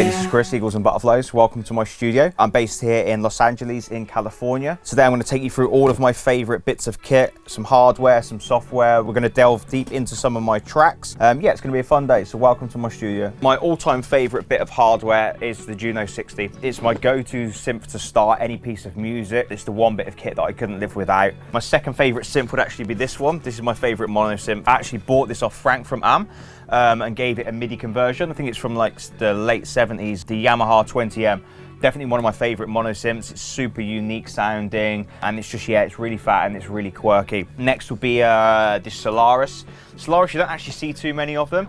Hi, this is Chris, Eagles and Butterflies. Welcome to my studio. I'm based here in Los Angeles in California. Today I'm going to take you through all of my favorite bits of kit, some hardware, some software. We're going to delve deep into some of my tracks. Yeah, it's going to be a fun day, so welcome to my studio. My all-time favorite bit of hardware is the Juno 60. It's my go-to synth to start any piece of music. It's the one bit of kit that I couldn't live without. My second favorite synth would actually be this one. This is my favorite mono synth. I actually bought this off Frank from Am. And gave it a MIDI conversion. I think it's from like the late 70s, the Yamaha 20M. Definitely one of my favorite mono synths. It's super unique sounding, and it's just, yeah, it's really fat and it's really quirky. Next will be this Solaris. Solaris, you don't actually see too many of them.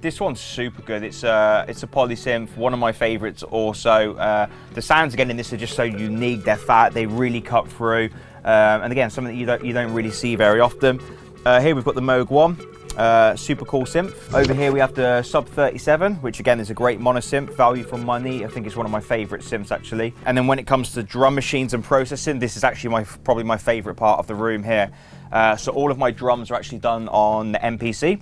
This one's super good. It's a polysynth, one of my favorites also. The sounds again in this are just so unique. They're fat, they really cut through. And again, something that you don't really see very often. Here we've got the Moog 1. Super cool synth. Over here we have the Sub 37, which again is a great mono synth, value for money. I think it's one of my favorite synths actually. And then when it comes to drum machines and processing, this is actually probably my favorite part of the room here. So all of my drums are actually done on the MPC.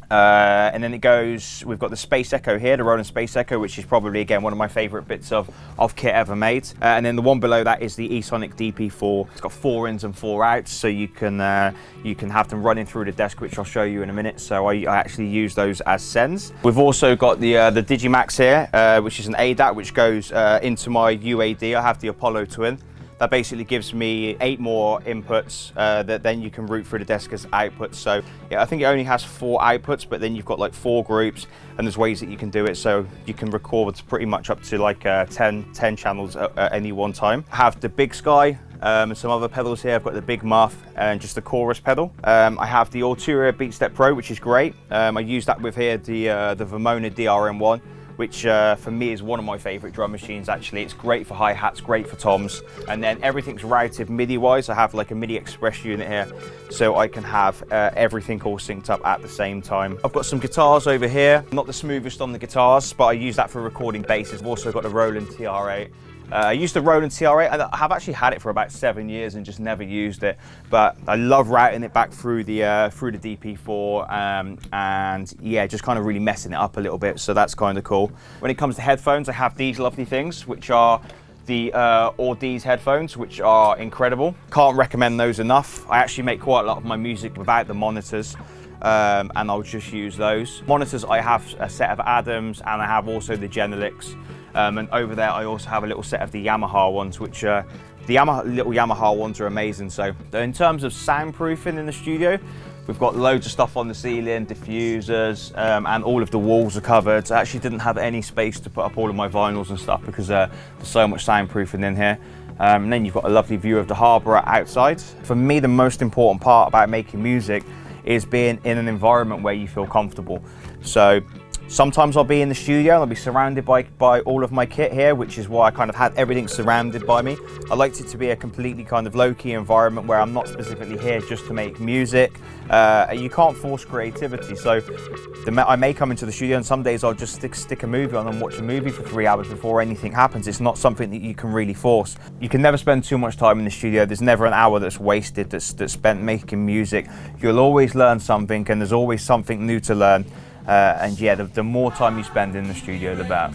And then we've got the Space Echo here, the Roland Space Echo, which is probably, again, one of my favorite bits of kit ever made. And then the one below that is the eSonic DP4. It's got 4 ins and 4 outs, so you can have them running through the desk, which I'll show you in a minute. So I actually use those as sends. We've also got the Digimax here, which is an ADAT, which goes into my UAD. I have the Apollo Twin. That basically gives me 8 more inputs that then you can route through the desk as outputs. So yeah, I think it only has 4 outputs, but then you've got like 4 groups, and there's ways that you can do it. So you can record pretty much up to like 10 channels at any one time. I have the Big Sky, and some other pedals here. I've got the Big Muff and just the chorus pedal. I have the Arturia BeatStep Pro, which is great. I use that with here the Vermona DRM1. Which for me is one of my favorite drum machines actually. It's great for hi-hats, great for toms, and then everything's routed MIDI-wise. I have like a MIDI Express unit here, so I can have everything all synced up at the same time. I've got some guitars over here. Not the smoothest on the guitars, but I use that for recording basses. I've also got the Roland TR8. I used the Roland TR8, and I have actually had it for about 7 years and just never used it. But I love routing it back through the DP4, and yeah, just kind of really messing it up a little bit. So that's kind of cool. When it comes to headphones, I have these lovely things, which are the Audi's headphones, which are incredible. Can't recommend those enough. I actually make quite a lot of my music without the monitors. And I'll just use those. Monitors, I have a set of Adams, and I have also the Genelix. And over there, I also have a little set of the Yamaha ones, which the little Yamaha ones are amazing. So in terms of soundproofing in the studio, we've got loads of stuff on the ceiling, diffusers, and all of the walls are covered. I actually didn't have any space to put up all of my vinyls and stuff because there's so much soundproofing in here. And then you've got a lovely view of the harbour outside. For me, the most important part about making music is being in an environment where you feel comfortable. So sometimes I'll be in the studio and I'll be surrounded by all of my kit here, which is why I kind of had everything surrounded by me. I liked it to be a completely kind of low-key environment where I'm not specifically here just to make music. You can't force creativity, so I may come into the studio and some days I'll just stick a movie on and watch a movie for 3 hours before anything happens. It's not something that you can really force. You can never spend too much time in the studio. There's never an hour that's wasted that's spent making music. You'll always learn something, and there's always something new to learn. And yeah, the more time you spend in the studio, the better.